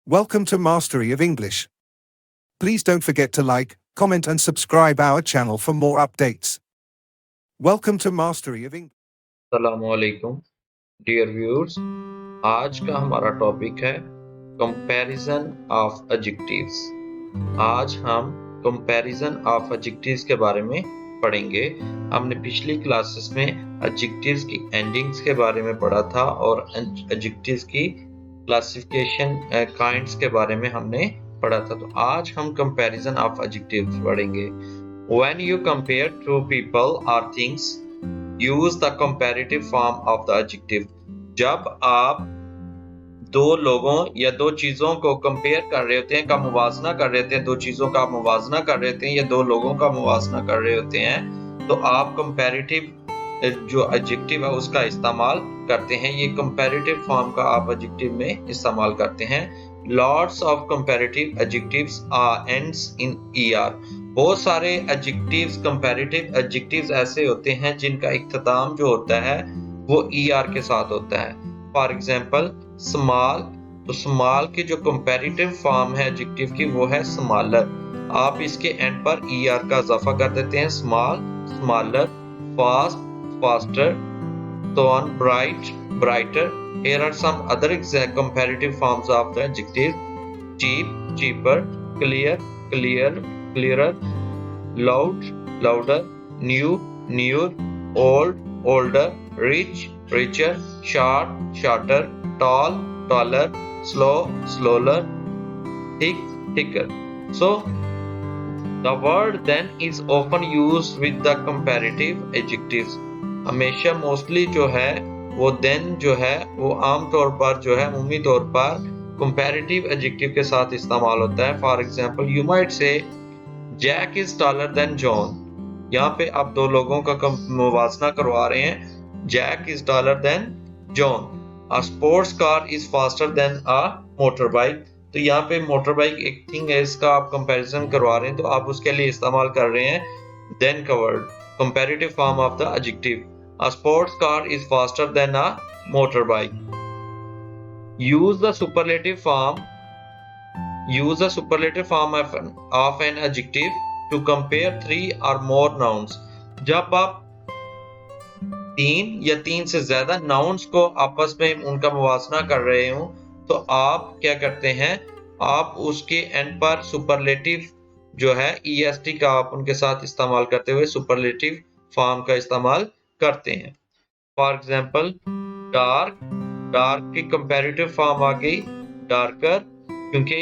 Welcome to Mastery of English. Please don't forget to like, comment and subscribe our channel for more updates. Welcome to Mastery of English. अस्सलामुअलैकुम dear viewers. आज का हमारा topic है comparison of adjectives. आज हम comparison of adjectives के बारे में पढ़ेंगे। हमने पिछली क्लासेस में एडजेक्टिव्स की एंडिंग्स के बारे में पढ़ा था और एडजेक्टिव्स की क्लासिफिकेशन काइंड्स के बारे में हमने पढ़ा था। तो आज हम कंपैरिजन ऑफ एडजेक्टिव्स पढ़ेंगे। When you compare two people और things use the comparative form of the adjective. जब आप दो लोगों या दो चीजों को कंपेयर कर रहे होते हैं, का मुवाजना कर रहे होते हैं, दो चीजों का मुवाजना कर रहे होते हैं या दो लोगों का मुवाजना कर रहे होते हैं, तो आप कंपैरेटिव जो एडजेक्टिव है उसका इस्तेमाल करते हैं। ये कंपैरेटिव फॉर्म का आप एडजेक्टिव में इस्तेमाल करते हैं। Lots of comparative adjectives ends in ER. बहुत सारे एडजेक्टिव्स, कंपैरेटिव एडजेक्टिव्स ऐसे होते हैं जिनका इख्तिताम जो होता है वो ईआर के साथ होता है। फॉर एग्जांपल स्मॉल, तो स्मॉल की जो कंपैरेटिव फॉर्म है एडजेक्टिव की वो है स्मॉलर। आप इसके एंड पर ईआर का इजाफा कर देते हैं। Small, smaller, fast, faster, so on, bright, brighter. Here are some other exact comparative forms of the adjective: cheap, cheaper, clear, clear, clearer, loud, louder, new, newer, old, older, rich, richer, short, shorter, tall, taller, slow, slower, thick, thicker. So the word then is often used with the comparative adjectives. हमेशा mostly जो है वो then जो है वो आम तौर पर जो है उम्मी तौर पर कंपैरेटिव एडजेक्टिव के साथ इस्तेमाल होता है। For example you might say Jack is taller than John. यहाँ पे आप दो लोगों का मुवाजना करवा रहे हैं। Jack is taller than John. A sports car is faster than a motor bike. तो यहाँ पे मोटर बाइक एक थिंग है, इसका आप कंपैरिजन करवा रहे हैं तो आप उसके लिए इस्तेमाल कर रहे हैं देन का word, comparative form of the adjective. A sports car is faster than a motorbike. Use the superlative form. Use the superlative form of an adjective to compare three or more nouns. जब आप तीन या तीन से ज्यादा nouns को आपस में उनका मुवाजना कर रहे हो तो आप क्या करते हैं, आप उसके एंड पर सुपरलेटिव जो है EST का आप उनके साथ इस्तेमाल करते हुए सुपरलेटिव फॉर्म का इस्तेमाल करते हैं। फॉर एग्जांपल डार्क, डार्क की कंपैरेटिव फॉर्म आ गई डार्कर, क्योंकि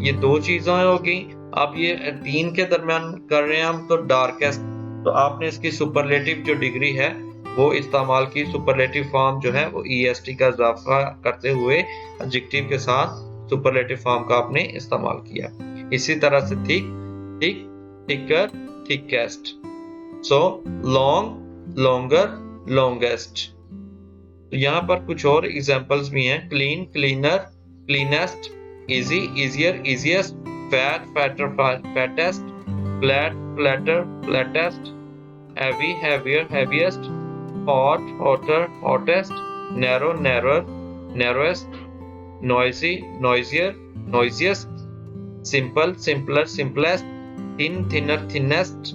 ये दो चीजें हो गई। अब ये तीन के दरमियान कर रहे हैं हम तो डार्केस्ट, तो आपने इसकी सुपरलेटिव जो डिग्री है वो इस्तेमाल की। सुपरलेटिव फॉर्म जो है वो EST का इजाफा करते हुए एडजेक्टिव के साथ सुपरलेटिव फॉर्म का आपने इस्तेमाल किया। इसी तरह से thick, thick, thicker, thickest. So long, longer, longest. तो यहाँ पर कुछ और एग्जांपल्स भी हैं। clean, cleaner, cleanest, easy, easier, easiest, fat, fatter, fattest, flat, flatter, flattest, heavy, heavier, heaviest, hot, hotter, hottest, narrow, narrower, narrowest, noisy, noisier, noisiest, simple, simpler, simplest, thin, thinner, thinnest,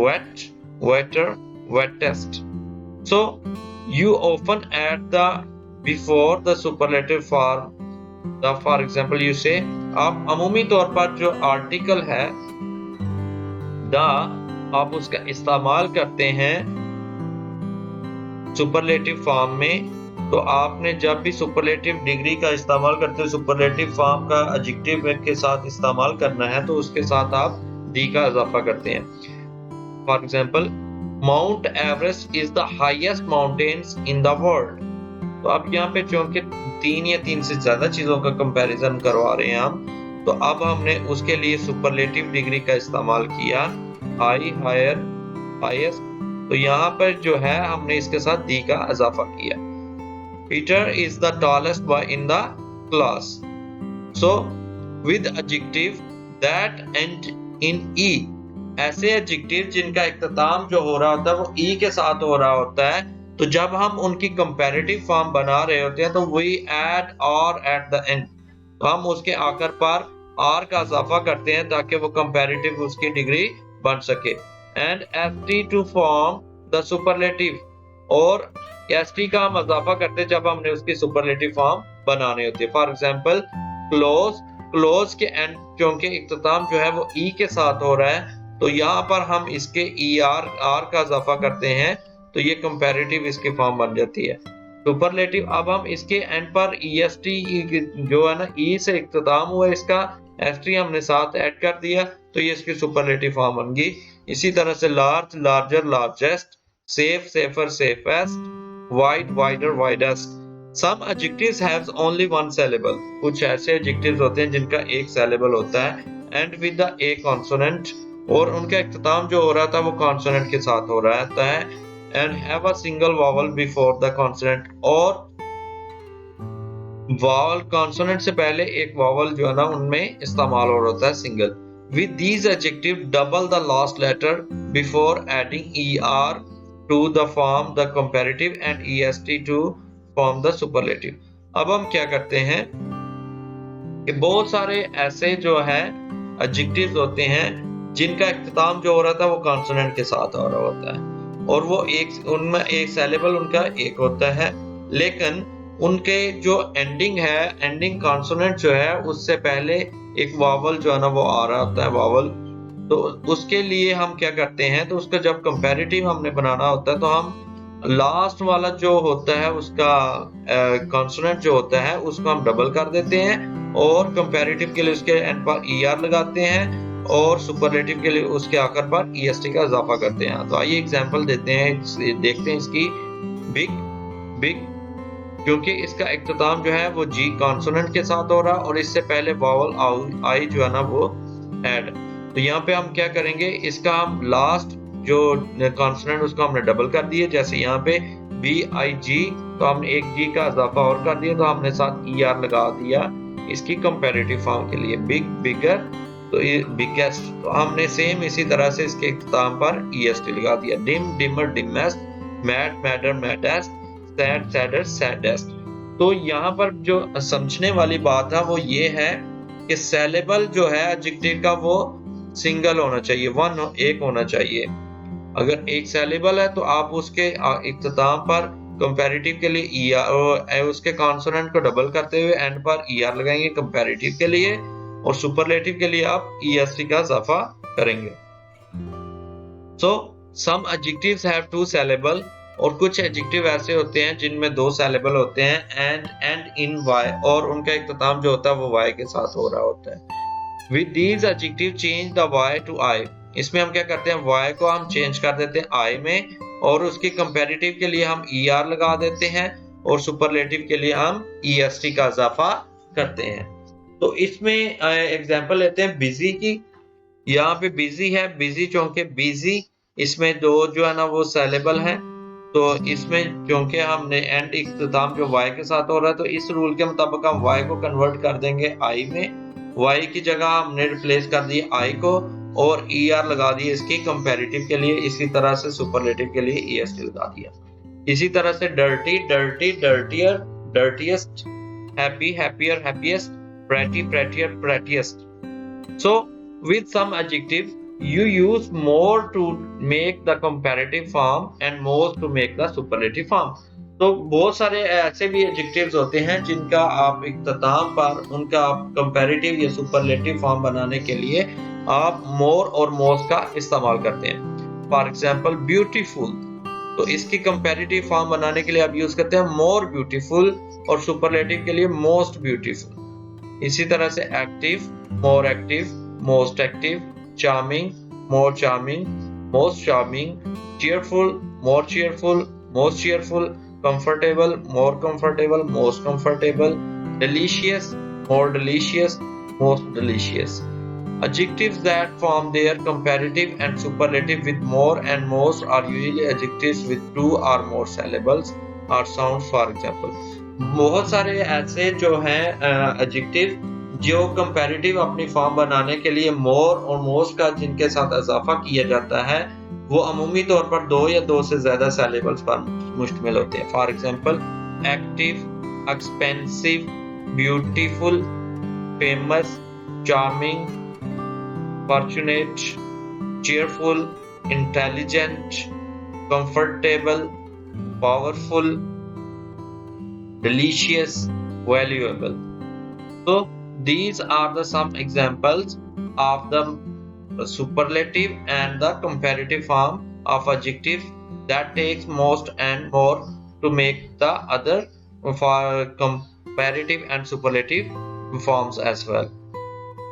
wet, wetter, wettest. So you often add the before the superlative form. The for example you say, आप अमूमी तौर पर जो article है the आप उसका इस्तेमाल करते हैं सुपरलेटिव फॉर्म में। तो आपने जब भी सुपरलेटिव डिग्री का इस्तेमाल करते हो, सुपरलेटिव फॉर्म का एडजेक्टिव के साथ इस्तेमाल करना है तो उसके साथ आप दी का इजाफा करते हैं। For example mount Everest is the highest mountains in the world. तो अब यहाँ पे चूंकि तीन या तीन से ज्यादा चीजों का कंपैरिजन करवा रहे हैं हम, तो अब हमने उसके लिए सुपरलेटिव डिग्री का इस्तेमाल किया, हाई, हायर, हाईएस्ट। तो यहाँ पर जो है हमने इसके साथ दी का इजाफा किया। Peter is the tallest boy in the class. So with adjective that end in E, ऐसे एडजेक्टिव जिनका इख्तिताम जो हो रहा होता है वो E के साथ हो रहा होता है, तो जब हम उनकी कंपैरेटिव फॉर्म बना रहे होते हैं तो we add or at the end, तो हम उसके आखिर पर आर का इजाफा करते हैं ताकि वो कंपैरेटिव उसकी डिग्री बन सके। And st to form the superlative, और st का हम इजाफा करते हैं जब हमने उसकी सुपरलेटिव फॉर्म बनानी होती है। फॉर एग्जांपल क्लोज के एंड क्योंकि इख्तिताम जो है वो ई के साथ हो रहा है, तो यहाँ पर हम इसके आर का इजाफा करते हैं तो ये कंपैरेटिव इसकी फॉर्म बन जाती है सुपरलेटिव। अब हम इसके एंड पर est जो है ना, ई से इख्तिताम हुआ, इसका st हमने साथ ऐड कर दिया तो ये इसकी सुपरलेटिव फॉर्म बन गई। इसी तरह से large, larger, largest, safe, safer, safest, wide, wider, widest. Some adjectives have only one syllable. कुछ ऐसे adjectives होते हैं जिनका एक syllable होता है and with the a consonant, और उनका इख्तिताम जो हो रहा था वो consonant के साथ हो रहा है and have a single vowel before the consonant, और vowel consonant से पहले एक vowel जो है ना उनमें इस्तेमाल हो रहा होता है single. With these adjectives, double the last letter before adding er to the form the comparative and est to form the superlative. अब हम क्या करते हैं कि बहुत सारे ऐसे जो है adjectives होते हैं जिनका इख्तिताम जो हो रहा था वो consonant के साथ हो रहा होता है, और वो एक उनमें एक syllable उनका एक होता है, लेकिन उनके जो एंडिंग है, एंडिंग कॉन्सोनेंट जो है उससे पहले एक वावल जो है ना वो आ रहा होता है वावल। तो उसके लिए हम क्या करते हैं, तो उसका जब कंपैरेटिव हमने बनाना होता है तो हम लास्ट वाला जो होता है उसका कॉन्सोनेंट जो होता है उसको हम डबल कर देते हैं, और कंपैरेटिव के लिए उसके एंड पर er लगाते हैं, और सुपरलेटिव के लिए उसके आखिर पर est का इजाफा करते हैं। तो आइए एग्जांपल देते हैं, देखते हैं इसकी। बिग, बिग क्योंकि इसका इख्तिताम जो है वो जी कॉन्सोनेंट के साथ हो रहा और इससे पहले वावल आई जो है ना वो ऐड। तो यहाँ पे हम क्या करेंगे, इसका हम लास्ट जो कॉन्सोनेंट उसको हमने डबल कर दिए, जैसे यहाँ पे BIG, तो हमने एक जी का इजाफा और कर दिया, तो हमने साथ ER लगा दिया इसकी कंपैरेटिव फॉर्म के लिए। बिग, बिगर, तो ये बिगेस्ट, तो हमने सेम इसी तरह से इसके इख्तिताम पर EST लगा दिया। Dim, dimmer, dimmest, mad, madder, maddest, sad, sadder, saddest. तो यहाँ पर जो समझने वाली बात है वो ये है कि सिलेबल जो है एडजेक्टिव का वो सिंगल होना चाहिए, एक होना चाहिए। अगर एक सिलेबल है तो आप उसके इख्तिताम पर कंपैरेटिव के लिए उसके कॉन्सोनेंट को डबल करते हुए एंड पर ER लगाएंगे कंपैरेटिव के लिए, और सुपरलेटिव के लिए आप EST का इजाफा करेंगे। So some adjectives have two syllable, और कुछ एडजेक्टिव ऐसे होते हैं जिनमें दो सिलेबल होते हैं एंड इन वाई, और उनका इख्तिताम जो होता है वो वाई के साथ हो रहा होता है। With these adjectives change the y to I. इसमें हम क्या करते हैं, y को हम चेंज कर देते हैं I में, और उसकी कंपैरेटिव के लिए हम ER लगा देते हैं, और सुपरलेटिव के लिए हम EST का इजाफा करते हैं। तो इसमें एग्जांपल लेते हैं बिजी की। यहाँ पे बिजी है, बिजी चूंकि बिजी इसमें दो जो है ना वो सिलेबल हैं, तो इसमें क्योंकि हमने एंड इख्तिताम जो y के साथ हो रहा है, तो इस रूल के मुताबिक हम y को कन्वर्ट कर देंगे I में। y की जगह हमने रिप्लेस कर दी I को, और ER लगा दिए इसकी कंपैरेटिव के लिए। इसी तरह से सुपरलेटिव के लिए EST लगा दिया। इसी तरह से dirty, dirty, dirtier, dirtiest, happy, happier, happiest, pretty, prettier, prettiest. So with some adjective you use more to make the comparative form and most to make the superlative form. तो बहुत सारे ऐसे भी एडजेक्टिव्स होते हैं जिनका आप इख्तिताम पर उनका कंपैरेटिव या सुपरलेटिव फॉर्म बनाने के लिए आप मोर और मोस्ट का इस्तेमाल करते हैं। फॉर एग्जांपल ब्यूटीफुल, तो इसकी कंपैरेटिव फॉर्म बनाने के लिए आप यूज करते हैं मोर ब्यूटीफुल, और सुपरलेटिव के लिए मोस्ट ब्यूटीफुल। इसी तरह से active, more active, most active, charming, more charming, most charming, cheerful, more cheerful, most cheerful, comfortable, more comfortable, most comfortable, delicious, more delicious, most delicious. Adjectives that form their comparative and superlative with more and most are usually adjectives with two or more syllables or sounds. For example, बहुत सारे ऐसे जो हैं adjective जो comparative अपनी form बनाने के लिए मोर और मोस्ट का जिनके साथ इजाफा किया जाता है वो अमूमी तौर पर दो या दो से ज्यादा सिलेबल्स पर मुश्तमिल होते हैं। For example active, expensive, beautiful, famous, charming, fortunate, cheerful, intelligent, comfortable, powerful, delicious, valuable. So these are the some examples of the superlative and the comparative form of adjective that takes most and more to make the other for comparative and superlative forms as well.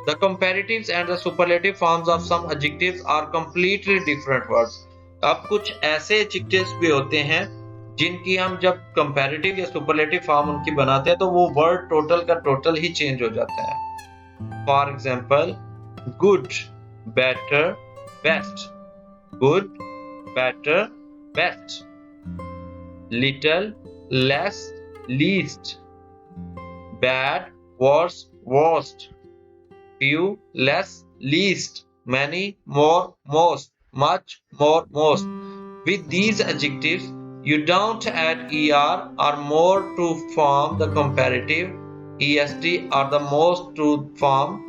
The comparatives and the superlative forms of some adjectives are completely different words. अब कुछ ऐसे adjectives भी होते हैं जिनकी हम जब comparative या superlative form उनकी बनाते हैं तो वो word total का total ही change हो जाता है. For example, good, better, best. Good, better, best. Little, less, least. Bad, worse, worst. Few, less, least. Many, more, most. Much, more, most. With these adjectives, you don't add er or more to form the comparative, est or the most to form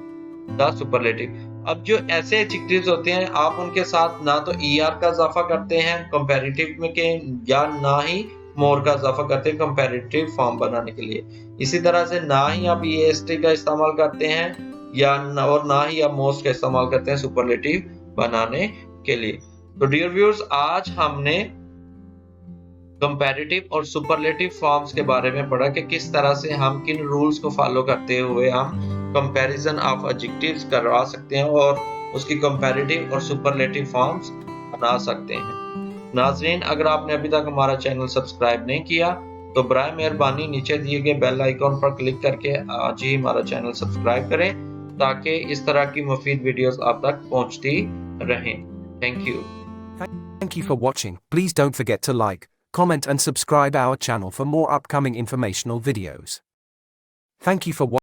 the superlative. अब जो ऐसे adjectives होते हैं आप उनके साथ ना तो er का इजाफा करते हैं कंपैरेटिव में के या ना ही मोर का इजाफा करते हैं कंपैरेटिव फॉर्म बनाने के लिए. इसी तरह से ना ही आप est का इस्तेमाल करते हैं या और ना ही आप मोस्ट का इस्तेमाल करते हैं सुपरलेटिव बनाने के लिए. तो डियर व्यूअर्स, आज हमने कंपैरेटिव और सुपरलेटिव फॉर्म्स के बारे में पढ़ा कि किस तरह से हम किन रूल्स को फॉलो करते हुए हम कंपैरिजन ऑफ एडजेक्टिव्स करवा सकते हैं और उसकी कंपैरेटिव और सुपरलेटिव फॉर्म्स बना सकते हैं. नाजरीन, अगर आपने अभी तक हमारा चैनल सब्सक्राइब नहीं किया तो बराए मेहरबानी नीचे दिए गए बेल आइकॉन पर क्लिक करके आज ही हमारा चैनल सब्सक्राइब करें ताकि इस तरह की मुफीद वीडियोस आप तक पहुंचती रहें. Thank you. Thank you for watching. Please don't forget to like, comment and subscribe our channel for more upcoming informational videos. Thank you for watching.